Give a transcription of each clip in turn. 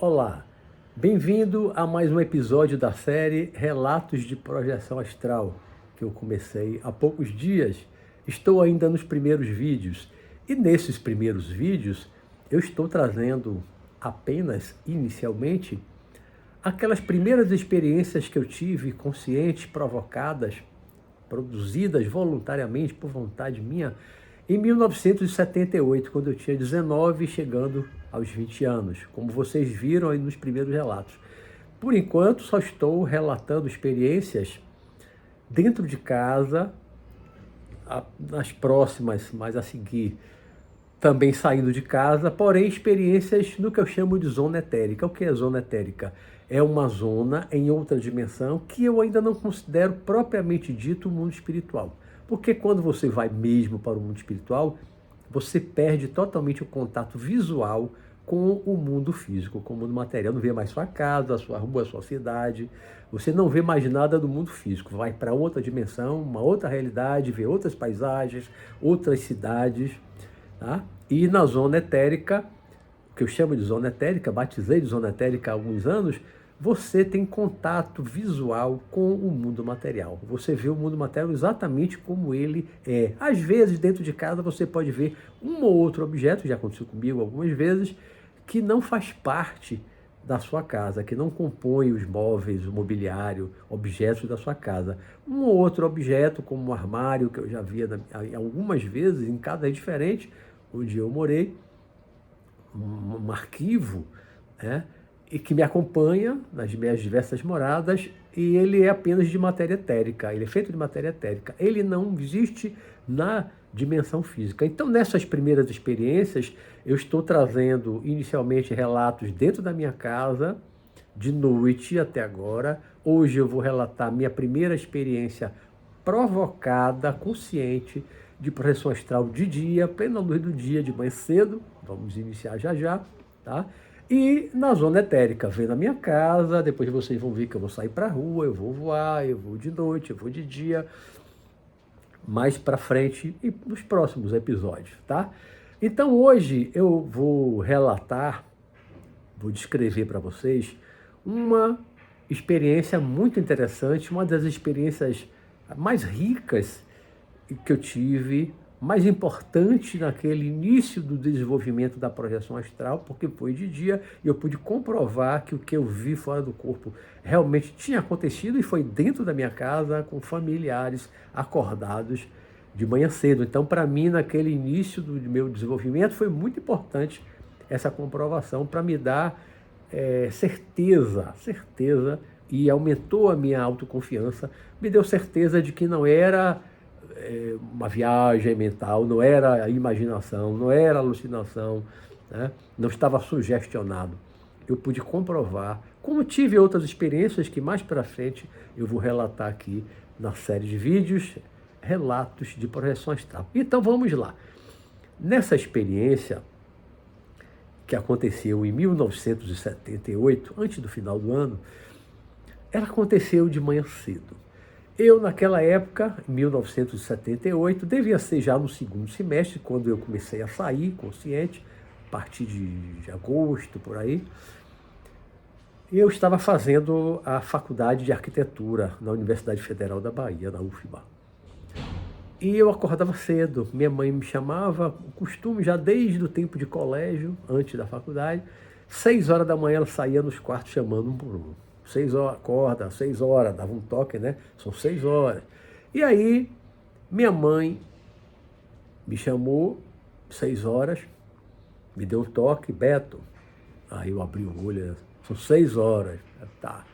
Olá, bem-vindo a mais um episódio da série Relatos de Projeção Astral, que eu comecei há poucos dias. Estou ainda nos primeiros vídeos e nesses primeiros vídeos eu estou trazendo apenas, inicialmente, aquelas primeiras experiências que eu tive, conscientes, provocadas, produzidas voluntariamente, por vontade minha, em 1978, quando eu tinha 19, chegando aos 20 anos, como vocês viram aí nos primeiros relatos. Por enquanto, só estou relatando experiências dentro de casa, nas próximas, mas a seguir, também saindo de casa, porém experiências no que eu chamo de zona etérica. O que é zona etérica? É uma zona em outra dimensão que eu ainda não considero propriamente dito o mundo espiritual. Porque quando você vai mesmo para o mundo espiritual, você perde totalmente o contato visual com o mundo físico, com o mundo material. Não vê mais sua casa, a sua rua, a sua cidade. Você não vê mais nada do mundo físico. Vai para outra dimensão, uma outra realidade, vê outras paisagens, outras cidades. Tá? E na zona etérica, que eu chamo de zona etérica, batizei de zona etérica há alguns anos, você tem contato visual com o mundo material. Você vê o mundo material exatamente como ele é. Às vezes, dentro de casa, você pode ver um ou outro objeto, já aconteceu comigo algumas vezes, que não faz parte da sua casa, que não compõe os móveis, o mobiliário, objetos da sua casa. Um ou outro objeto, como um armário, que eu já via algumas vezes, em casa diferente, onde eu morei, um arquivo, né, e que me acompanha nas minhas diversas moradas, e ele é apenas de matéria etérica, ele é feito de matéria etérica, ele não existe na dimensão física. Então, nessas primeiras experiências, eu estou trazendo inicialmente relatos dentro da minha casa, de noite até agora. Hoje eu vou relatar minha primeira experiência provocada, consciente, de projeção astral de dia, plena luz do dia, de manhã cedo, vamos iniciar já já, tá? E na zona etérica, vem na minha casa, depois vocês vão ver que eu vou sair para a rua, eu vou voar, eu vou de noite, eu vou de dia, mais para frente e nos próximos episódios, tá? Então hoje eu vou relatar, vou descrever para vocês uma experiência muito interessante, uma das experiências mais ricas que eu tive, mais importante naquele início do desenvolvimento da projeção astral, porque foi de dia e eu pude comprovar que o que eu vi fora do corpo realmente tinha acontecido e foi dentro da minha casa, com familiares acordados de manhã cedo. Então, para mim, naquele início do meu desenvolvimento, foi muito importante essa comprovação para me dar certeza, e aumentou a minha autoconfiança, me deu certeza de que não era uma viagem mental, não era imaginação, não era alucinação, né? Não estava sugestionado. Eu pude comprovar, como tive outras experiências que mais para frente eu vou relatar aqui na série de vídeos, relatos de projeção astral. Então vamos lá. Nessa experiência que aconteceu em 1978, antes do final do ano, ela aconteceu de manhã cedo. Eu, naquela época, em 1978, devia ser já no segundo semestre, quando eu comecei a sair consciente, a partir de agosto, por aí. Eu estava fazendo a faculdade de arquitetura na Universidade Federal da Bahia, na UFBA. E eu acordava cedo, minha mãe me chamava, o costume já desde o tempo de colégio, antes da faculdade, 6 horas da manhã ela saía nos quartos chamando um por um. 6 horas, acorda, 6 horas, dava um toque, né? São 6 horas. E aí, minha mãe me chamou, 6 horas, me deu um toque, Beto. Aí eu abri o olho, são 6 horas, tá.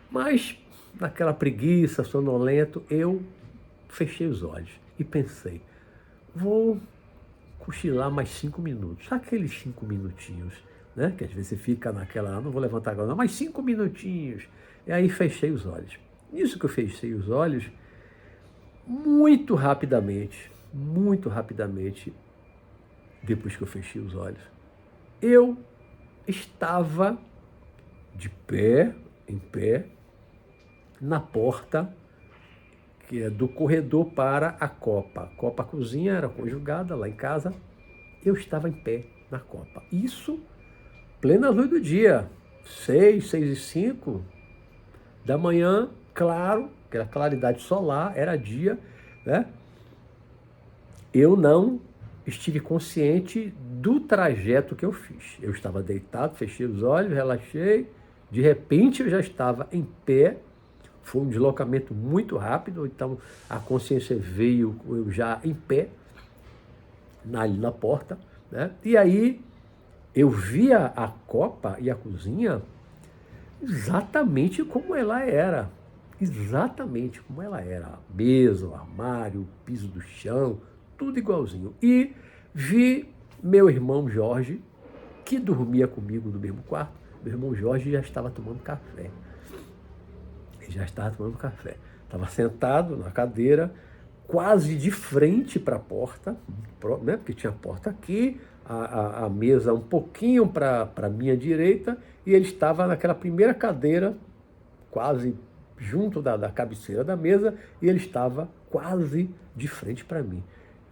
Mas, naquela preguiça, sonolento, eu fechei os olhos e pensei, vou cochilar mais 5 minutos, aqueles 5 minutinhos, né? Que às vezes você fica naquela, não vou levantar agora, não, mais 5 minutinhos. E aí fechei os olhos. Nisso que eu fechei os olhos, muito rapidamente, depois que eu fechei os olhos, eu estava de pé, em pé, na porta que é do corredor para a copa. A copa cozinha era conjugada lá em casa. Eu estava em pé na copa. Isso plena luz do dia, 6, 6:05 da manhã, claro, aquela claridade solar, era dia, né? Eu não estive consciente do trajeto que eu fiz. Eu estava deitado, fechei os olhos, relaxei, de repente eu já estava em pé, foi um deslocamento muito rápido, então a consciência veio eu já em pé, ali na porta, né? E aí eu via a copa e a cozinha exatamente como ela era. Exatamente como ela era. A mesa, o armário, o piso do chão, tudo igualzinho. E vi meu irmão Jorge, que dormia comigo no mesmo quarto. Meu irmão Jorge já estava tomando café. Ele já estava tomando café. Estava sentado na cadeira, quase de frente para a porta, né? Porque tinha a porta aqui, a mesa um pouquinho para a minha direita, e ele estava naquela primeira cadeira, quase junto da cabeceira da mesa, e ele estava quase de frente para mim.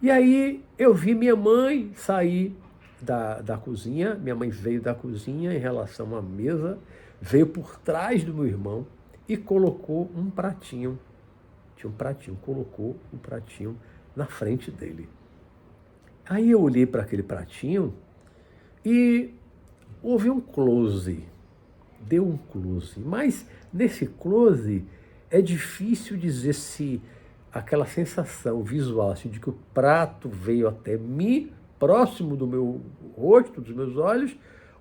E aí eu vi minha mãe sair da cozinha, minha mãe veio da cozinha em relação à mesa, veio por trás do meu irmão e colocou um pratinho. Tinha um pratinho, colocou um pratinho na frente dele. Aí eu olhei para aquele pratinho e houve um close, deu um close. Mas nesse close é difícil dizer se aquela sensação visual assim, de que o prato veio até mim, próximo do meu rosto, dos meus olhos,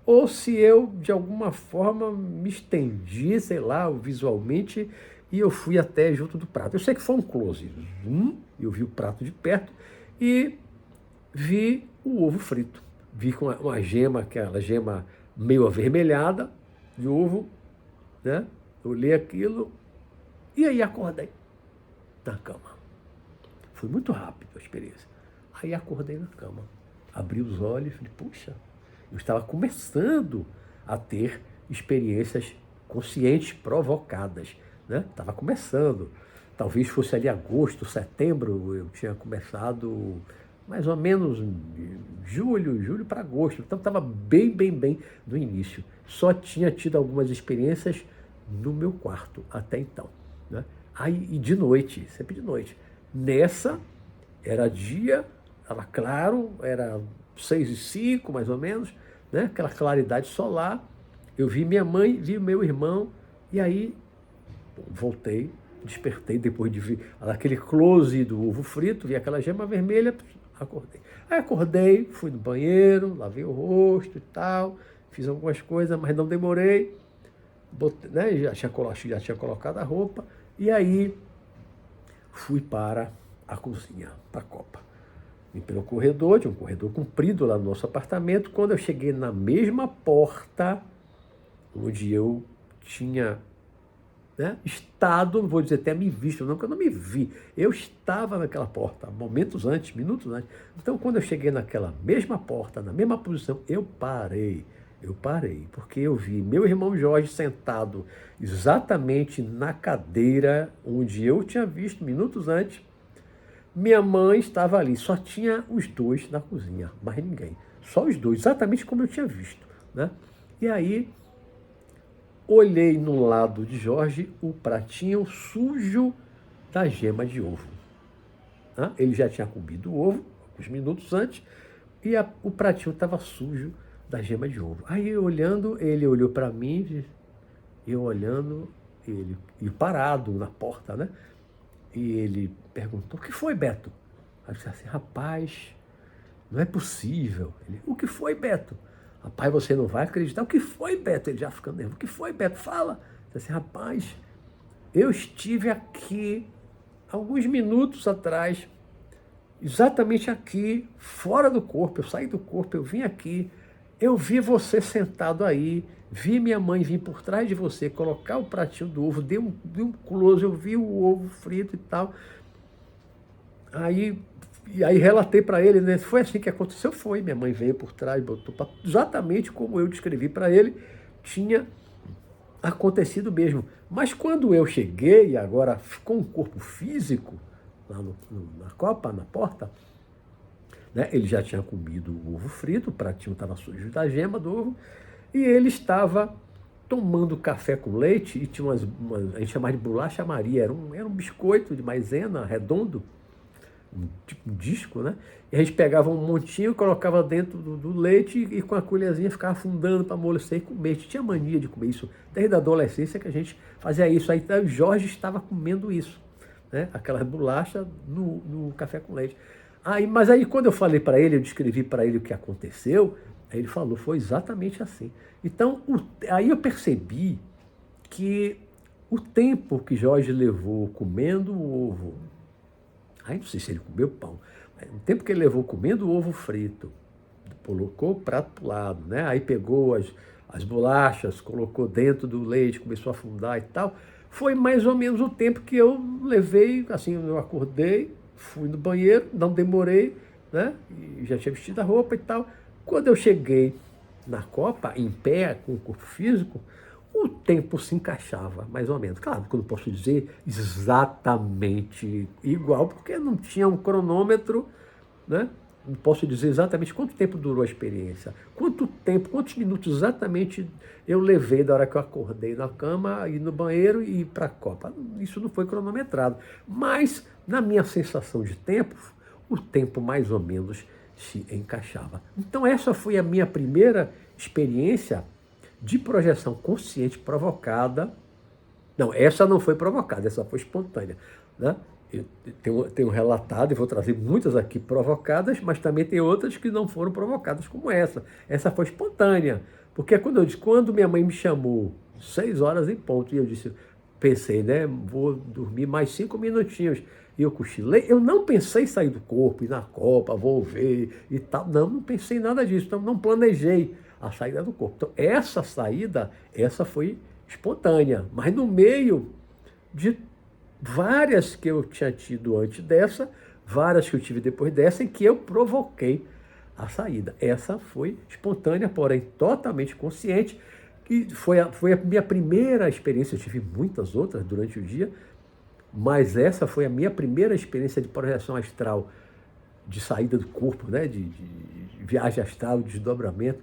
ou se eu, de alguma forma, me estendi, sei lá, visualmente, e eu fui até junto do prato. Eu sei que foi um close. Eu vi o prato de perto e vi o ovo frito. Vi com uma gema, aquela gema meio avermelhada de ovo, né? Olhei aquilo e aí acordei na cama. Foi muito rápido a experiência. Aí acordei na cama, abri os olhos e falei, puxa, eu estava começando a ter experiências conscientes provocadas, né? Estava começando. Talvez fosse ali agosto, setembro, eu tinha começado mais ou menos julho para agosto. Então estava bem no início. Só tinha tido algumas experiências no meu quarto até então, né? Aí, e de noite, sempre de noite. Nessa, era dia, estava claro, era 6:05 mais ou menos, né? Aquela claridade solar. Eu vi minha mãe, vi meu irmão, e aí voltei, despertei depois de ver aquele close do ovo frito, vi aquela gema vermelha, acordei. Aí acordei, fui no banheiro, lavei o rosto e tal, fiz algumas coisas, mas não demorei, botei, né? já tinha colocado a roupa, e aí fui para a cozinha, para a copa. Vim pelo corredor, tinha um corredor comprido lá no nosso apartamento. Quando eu cheguei na mesma porta onde eu tinha, né, estado, não vou dizer até me visto, não, porque eu não me vi. Eu estava naquela porta, minutos antes. Então, quando eu cheguei naquela mesma porta, na mesma posição, eu parei, porque eu vi meu irmão Jorge sentado exatamente na cadeira onde eu tinha visto minutos antes. Minha mãe estava ali, só tinha os dois na cozinha, mais ninguém. Só os dois, exatamente como eu tinha visto, né? E aí, olhei no lado de Jorge o pratinho sujo da gema de ovo, né? Ele já tinha comido o ovo, alguns minutos antes, e o pratinho estava sujo da gema de ovo. Aí, eu olhando, ele olhou para mim, eu olhando, ele e parado na porta, né? E ele perguntou, o que foi, Beto? Aí eu disse assim, rapaz, não é possível. Ele, o que foi, Beto? Rapaz, você não vai acreditar. O que foi, Beto? Ele já ficando nervoso. O que foi, Beto? Fala. Eu disse assim, rapaz, eu estive aqui, alguns minutos atrás, exatamente aqui, fora do corpo. Eu saí do corpo, eu vim aqui, eu vi você sentado aí, vi minha mãe vir por trás de você, colocar o pratinho do ovo, deu um close, eu vi o ovo frito e tal. Aí relatei para ele, né? Foi assim que aconteceu, foi. Minha mãe veio por trás, botou exatamente como eu descrevi para ele, tinha acontecido mesmo. Mas quando eu cheguei, agora ficou um corpo físico, lá na copa, na porta, né? Ele já tinha comido o ovo frito, o pratinho estava sujo da gema do ovo, e ele estava tomando café com leite, e tinha a gente chamava de bolacha Maria, era um biscoito de maisena redondo, tipo um disco, né? E a gente pegava um montinho, colocava dentro do leite e com a colherzinha ficava afundando para amolecer e comer. A gente tinha mania de comer isso, desde a adolescência que a gente fazia isso. Aí o Jorge estava comendo isso, né? Aquela bolacha no café com leite. Mas aí quando eu falei para ele, eu descrevi para ele o que aconteceu, aí ele falou, foi exatamente assim. Então, aí eu percebi que o tempo que Jorge levou comendo o ovo, aí não sei se ele comeu pão, mas o tempo que ele levou comendo o ovo frito, colocou o prato para o lado, né? Aí pegou as bolachas, colocou dentro do leite, começou a afundar e tal, foi mais ou menos o tempo que eu levei, assim, eu acordei, fui no banheiro, não demorei, né? E já tinha vestido a roupa e tal. Quando eu cheguei na Copa, em pé, com o corpo físico, o tempo se encaixava, mais ou menos. Claro que eu não posso dizer exatamente igual, porque não tinha um cronômetro, né? Não posso dizer exatamente quanto tempo durou a experiência, quantos minutos exatamente eu levei da hora que eu acordei na cama, ir no banheiro e ir para a Copa. Isso não foi cronometrado, mas na minha sensação de tempo, o tempo mais ou menos se encaixava. Então essa foi a minha primeira experiência de projeção consciente provocada. Não, essa não foi provocada, essa foi espontânea, né? Eu tenho relatado, e vou trazer muitas aqui provocadas, mas também tem outras que não foram provocadas, como essa. Essa foi espontânea, porque quando minha mãe me chamou, 6 horas em ponto, e eu pensei, né, vou dormir mais 5 minutinhos, e eu cochilei, eu não pensei em sair do corpo, ir na Copa, vou ver e tal, não pensei em nada disso, então não planejei a saída do corpo. Então essa saída, essa foi espontânea, mas no meio de várias que eu tinha tido antes dessa, várias que eu tive depois dessa, em que eu provoquei a saída. Essa foi espontânea, porém totalmente consciente, que foi a minha primeira experiência. Eu tive muitas outras durante o dia, mas essa foi a minha primeira experiência de projeção astral, de saída do corpo, né? de viagem astral, de desdobramento,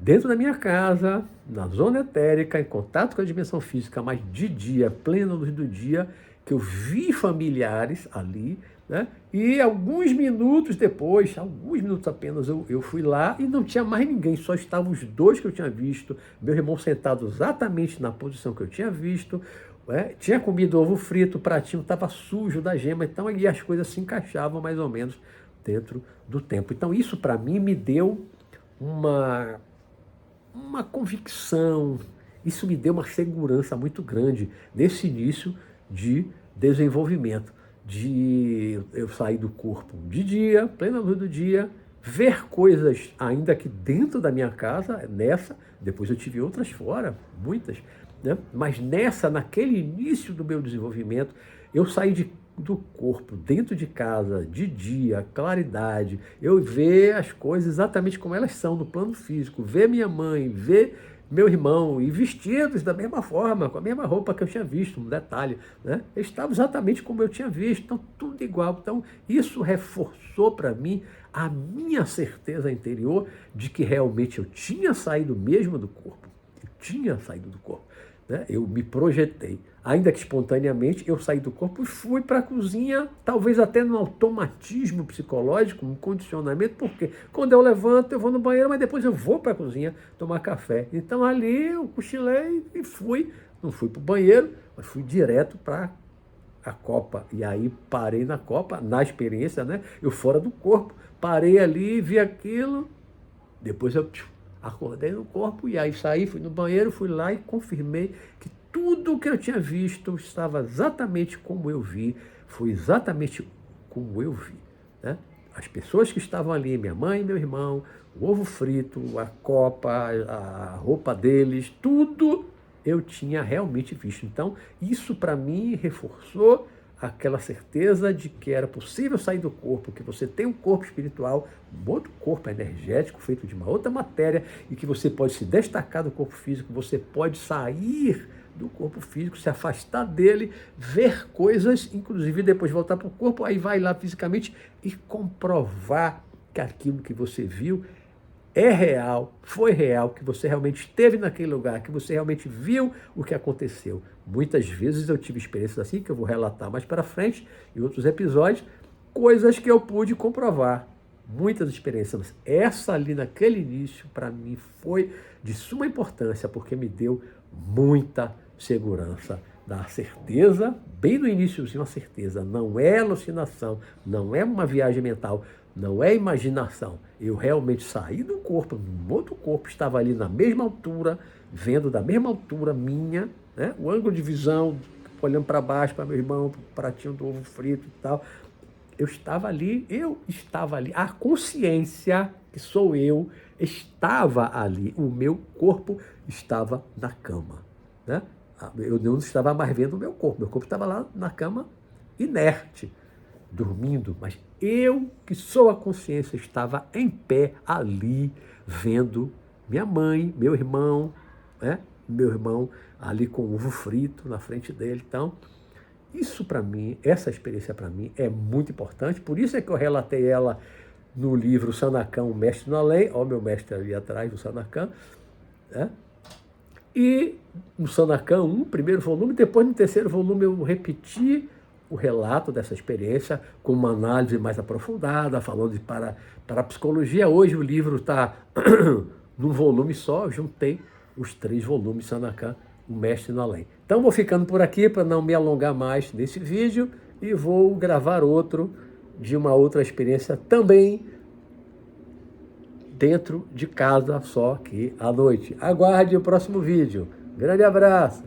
dentro da minha casa, na zona etérica, em contato com a dimensão física, mas de dia, plena luz do dia, que eu vi familiares ali, né? E alguns minutos depois, alguns minutos apenas, eu fui lá e não tinha mais ninguém, só estavam os dois que eu tinha visto, meu irmão sentado exatamente na posição que eu tinha visto, né? Tinha comido ovo frito, o pratinho estava sujo da gema, então aí as coisas se encaixavam mais ou menos dentro do tempo. Então isso para mim me deu uma convicção, isso me deu uma segurança muito grande nesse início de desenvolvimento, de eu sair do corpo de dia, plena luz do dia, ver coisas ainda que dentro da minha casa, depois eu tive outras fora, muitas, né? Mas naquele início do meu desenvolvimento, eu saí do corpo, dentro de casa, de dia, claridade, eu ver as coisas exatamente como elas são no plano físico, ver minha mãe, ver meu irmão, e vestidos da mesma forma, com a mesma roupa que eu tinha visto, um detalhe, né? Eles estavam exatamente como eu tinha visto, então tudo igual. Então isso reforçou para mim a minha certeza interior de que realmente eu tinha saído mesmo do corpo, eu tinha saído do corpo, né? Eu me projetei, ainda que espontaneamente, eu saí do corpo e fui para a cozinha, talvez até no automatismo psicológico, um condicionamento, porque quando eu levanto, eu vou no banheiro, mas depois eu vou para a cozinha tomar café. Então ali eu cochilei e não fui para o banheiro, mas fui direto para a Copa. E aí parei na Copa, na experiência, né? Eu fora do corpo, parei ali, vi aquilo, depois eu acordei no corpo, e aí saí, fui no banheiro, fui lá e confirmei que tudo o que eu tinha visto estava exatamente como eu vi, foi exatamente como eu vi, né? As pessoas que estavam ali, minha mãe e meu irmão, o ovo frito, a Copa, a roupa deles, tudo eu tinha realmente visto. Então, isso para mim reforçou aquela certeza de que era possível sair do corpo, que você tem um corpo espiritual, um outro corpo energético feito de uma outra matéria, e que você pode se destacar do corpo físico, você pode sair do corpo físico, se afastar dele, ver coisas, inclusive depois voltar para o corpo, aí vai lá fisicamente e comprovar que aquilo que você viu é real, foi real, que você realmente esteve naquele lugar, que você realmente viu o que aconteceu. Muitas vezes eu tive experiências assim, que eu vou relatar mais para frente, em outros episódios, coisas que eu pude comprovar. Muitas experiências. Mas essa ali naquele início, para mim, foi de suma importância, porque me deu muita segurança. Dá certeza, bem no iníciozinho, a certeza. Não é alucinação, não é uma viagem mental, não é imaginação. Eu realmente saí do corpo, um outro corpo estava ali na mesma altura, vendo da mesma altura minha, né? O ângulo de visão, olhando para baixo, para meu irmão, para o pratinho do ovo frito e tal. Eu estava ali. A consciência, que sou eu, estava ali. O meu corpo estava na cama, né? Eu não estava mais vendo o meu corpo estava lá na cama, inerte, dormindo, mas eu, que sou a consciência, estava em pé ali, vendo minha mãe, meu irmão, né? Meu irmão ali com ovo frito na frente dele. Então, isso para mim, essa experiência para mim é muito importante, por isso é que eu relatei ela no livro Sanakhan, o Mestre no Além, ó, meu mestre ali atrás do Sanakhan, né? E no Sanakhan 1, primeiro volume, depois no terceiro volume eu repeti o relato dessa experiência com uma análise mais aprofundada, falando de parapsicologia. Hoje o livro está num volume só, eu juntei os 3 volumes Sanakhan, o Mestre no Além. Então vou ficando por aqui para não me alongar mais nesse vídeo e vou gravar outro de uma outra experiência também dentro de casa, só que à noite. Aguarde o próximo vídeo. Grande abraço!